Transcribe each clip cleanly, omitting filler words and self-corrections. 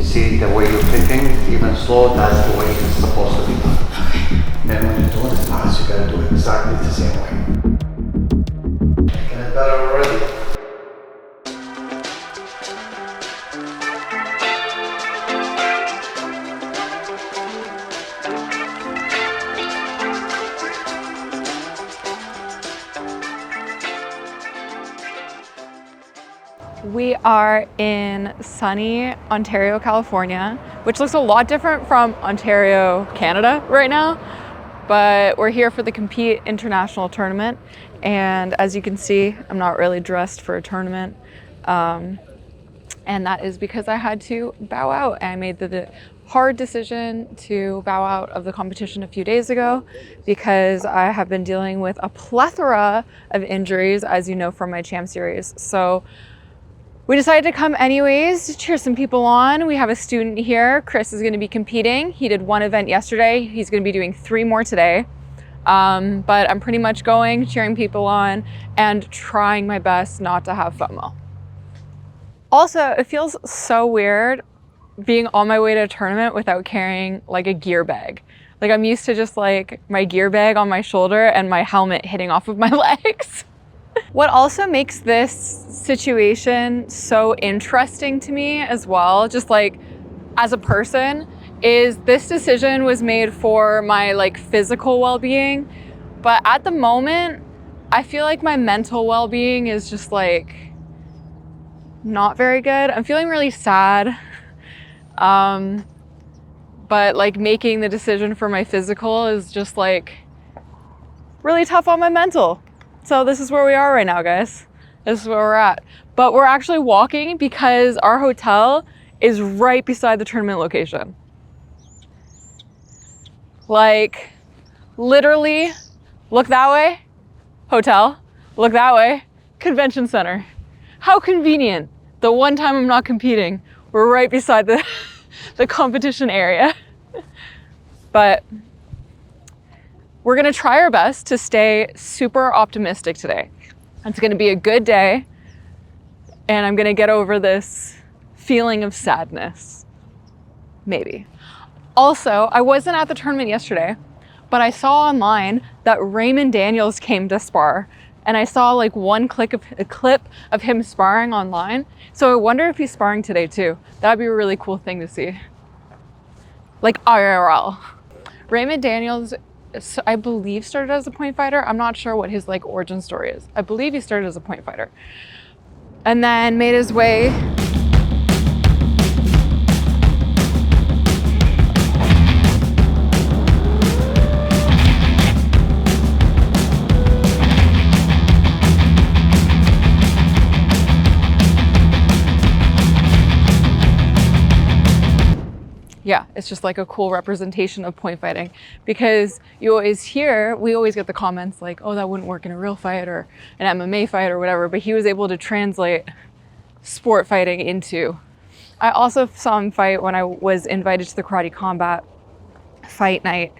See the way you're kicking, even slow, that's the way it's supposed to be done. And when you're doing it fast, you gotta do it exactly the same way. Getting better already. We are in sunny Ontario, California, which looks a lot different from Ontario, Canada right now, but we're here for the Compete International Tournament. And as you can see, I'm not really dressed for a tournament. And that is because I had to bow out. I made the hard decision to bow out of the competition a few days ago because I have been dealing with a plethora of injuries, as you know, from my Champ Series. So we decided to come anyways to cheer some people on. We have a student here. Chris is going to be competing. He did one event yesterday. He's going to be doing 3 more today. But I'm pretty much going, cheering people on, and trying my best not to have FOMO. Also, it feels so weird being on my way to a tournament without carrying like a gear bag. Like I'm used to just like my gear bag on my shoulder and my helmet hitting off of my legs. What also makes this situation so interesting to me as well, just like as a person, is this decision was made for my like physical well-being, but at the moment, I feel like my mental well-being is just like not very good. I'm feeling really sad, but like making the decision for my physical is just like really tough on my mental. So this is where we are right now, guys. This is where we're at. But we're actually walking because our hotel is right beside the tournament location. Like, literally, look that way, hotel, look that way, convention center. How convenient. The one time I'm not competing, we're right beside the, the competition area. But we're gonna try our best to stay super optimistic today. It's gonna be a good day, and I'm gonna get over this feeling of sadness, maybe. Also, I wasn't at the tournament yesterday, but I saw online that Raymond Daniels came to spar, and I saw like a clip of him sparring online. So I wonder if he's sparring today too. That'd be a really cool thing to see. Like IRL. Raymond Daniels, I believe, started as a point fighter. I'm not sure what his like origin story is. I believe he started as a point fighter and then made his way. Yeah, it's just like a cool representation of point fighting, because we always get the comments like, oh, that wouldn't work in a real fight or an MMA fight or whatever, but he was able to translate sport fighting into. I also saw him fight when I was invited to the Karate Combat fight night.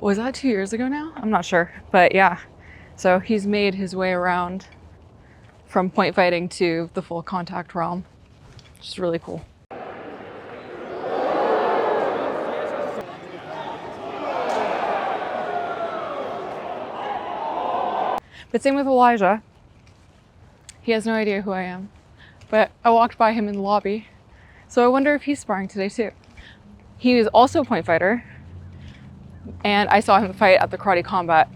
Was that 2 years ago now? I'm not sure, but yeah. So he's made his way around from point fighting to the full contact realm, which is really cool. But same with Elijah. He has no idea who I am. But I walked by him in the lobby. So I wonder if he's sparring today too. He is also a point fighter. And I saw him fight at the Karate Combat.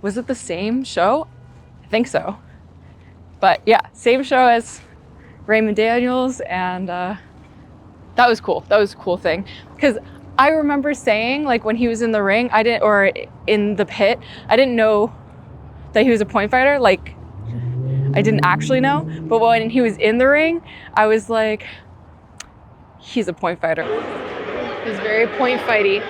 Was it the same show? I think so. But yeah, same show as Raymond Daniels. And that was cool. That was a cool thing. Because I remember saying, like when he was in the ring, or in the pit, I didn't know that he was a point fighter. Like, I didn't actually know, but when he was in the ring, I was like, he's a point fighter. He's very point fighty.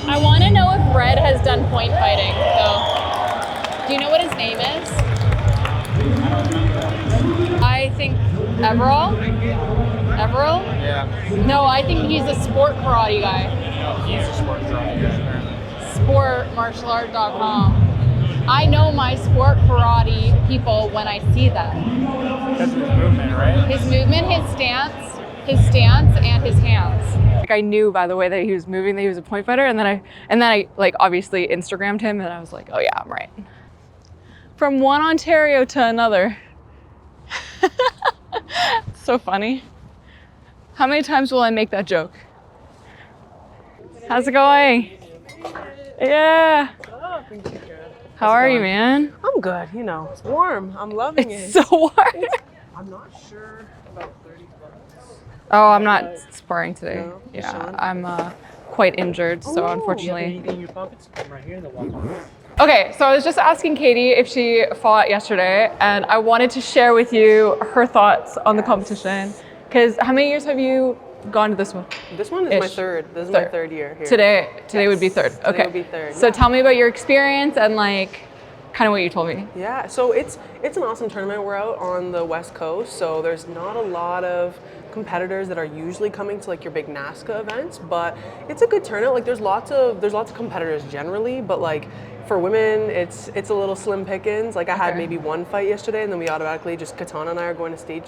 I want to know if Red has done point fighting, though. Do you know what his name is? I think Everall? Yeah. No, I think he's a sport karate guy. No, he's a sport karate guy. Sportmartialart.com. I know my sport karate people when I see them. Because of his movement, right? His movement, his stance, and his hands. Like I knew by the way that he was moving that he was a point fighter, and then I like obviously Instagrammed him, and I was like, oh yeah, I'm right. From one Ontario to another. So funny. How many times will I make that joke? How's it going? Yeah. Oh, things are good. How are you, man? I'm good. You know, it's warm. I'm loving it. It's so warm. I'm not sure about 30 bucks. Oh, I'm not sparring today. No? Yeah, Sean? I'm quite injured, so Oh. unfortunately. In your pockets? Right here in the wall. Okay, so I was just asking Katie if she fought yesterday, and I wanted to share with you her thoughts on the competition. Because how many years have you gone to this one? This one is my Ish. third. This is Third. my third year here. Today would be third. Today Okay. would be third, So yeah. tell me about your experience and like kind of what you told me. Yeah, so it's an awesome tournament. We're out on the West Coast, so there's not a lot of competitors that are usually coming to like your big NASCA events, but it's a good turnout. Like there's lots of competitors generally, but like for women, it's a little slim pickings. Like I had Okay. maybe one fight yesterday, and then we automatically just Katana and I are going to stage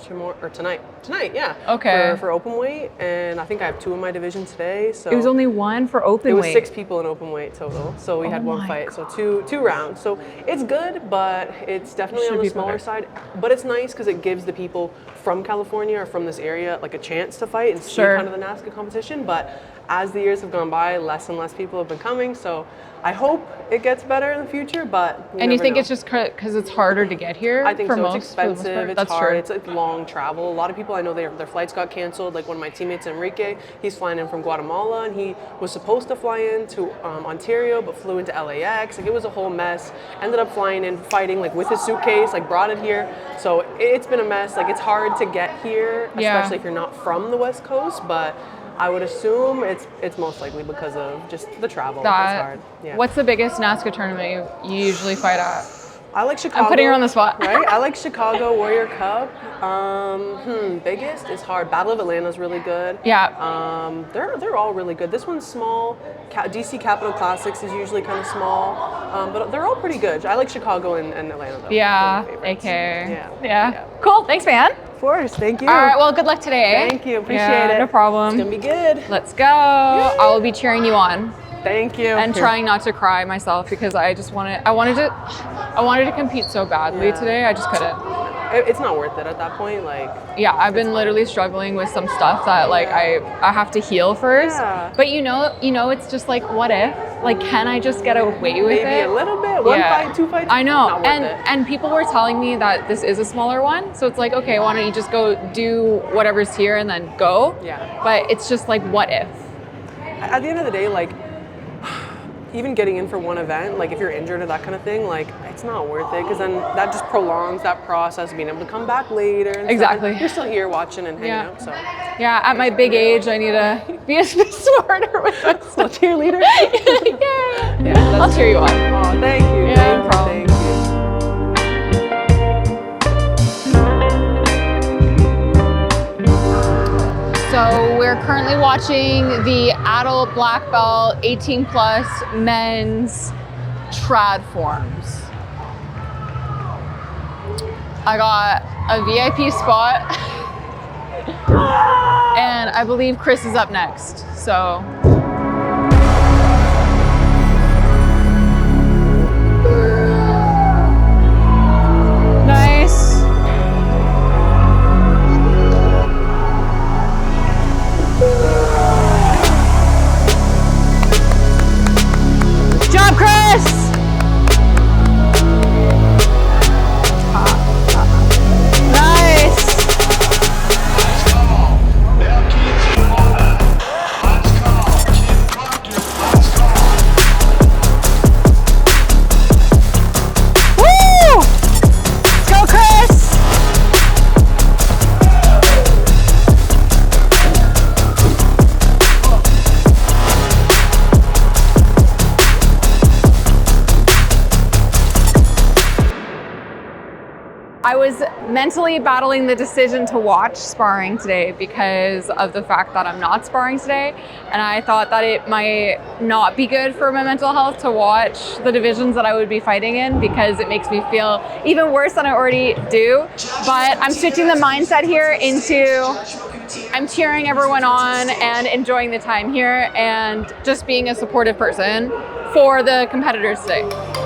tonight. Tonight, yeah. Okay. For open weight, and I think I have 2 in my division today. So It was only one for open it was weight. 6 people in open weight total, so we had Oh one my fight, so two rounds. So it's good, but it's definitely Should on the be smaller better. side. But it's nice because it gives the people from California or from this area like a chance to fight and see Sure. kind of the NASCA competition. But as the years have gone by, less and less people have been coming. So I hope it gets better in the future. But And you think it's just because it's harder to get here? I think for so. most, It's for the most expensive. part? It's That's hard. true. It's like long travel. A lot of people I know their flights got canceled. Like one of my teammates, Enrique, he's flying in from Guatemala, and he was supposed to fly into Ontario, but flew into LAX. Like it was a whole mess. Ended up flying in, fighting like with his suitcase. Like brought it here. So it's been a mess. Like it's hard to get here, Yeah. especially if you're not from the West Coast. But I would assume it's most likely because of just the travel. It's hard. Yeah. What's the biggest NASCA tournament you usually fight at? I like Chicago. I'm putting her on the spot. Right? I like Chicago Warrior Cup. Biggest is hard. Battle of Atlanta is really good. Yeah. They're all really good. This one's small. DC Capital Classics is usually kind of small, but they're all pretty good. I like Chicago and Atlanta though. Yeah. Those are my favorites. AK. Yeah. Cool. Thanks, man. Of course. Thank you. All right. Well, good luck today. Thank you. Appreciate Yeah, it. No problem. It's gonna be good. Let's go. I will be cheering you on Thank you. and trying not to cry myself because I wanted to compete so badly Yeah. today. I just couldn't. It's not worth it at that point. Like. Yeah, I've been literally struggling with some stuff that like I have to heal first. Yeah. But you know, it's just like, what if? Like, can I just get away with Maybe it? a little bit. One fight, 2 fights. I know. Not worth it. And people were telling me that this is a smaller one. So it's like, okay, why don't you just go do whatever's here and then go? Yeah. But it's just like, what if? At the end of the day, like, even getting in for one event, like if you're injured or that kind of thing, like it's not worth it because then that just prolongs that process of being able to come back later. And Exactly. stuff. You're still here watching and hanging Yeah. out, so. Yeah, at my big age, I need to be a bit smarter with A myself. cheerleader? Yeah, I'll cheer you on. Oh, thank you. Yeah, thank no you, problem. Thank you. So we're currently watching the adult black belt 18 plus men's trad forms. I got a VIP spot and I believe Chris is up next. So nice. Job, Chris! Nice! I was mentally battling the decision to watch sparring today because of the fact that I'm not sparring today. And I thought that it might not be good for my mental health to watch the divisions that I would be fighting in because it makes me feel even worse than I already do. But I'm switching the mindset here into I'm cheering everyone on and enjoying the time here and just being a supportive person for the competitors today.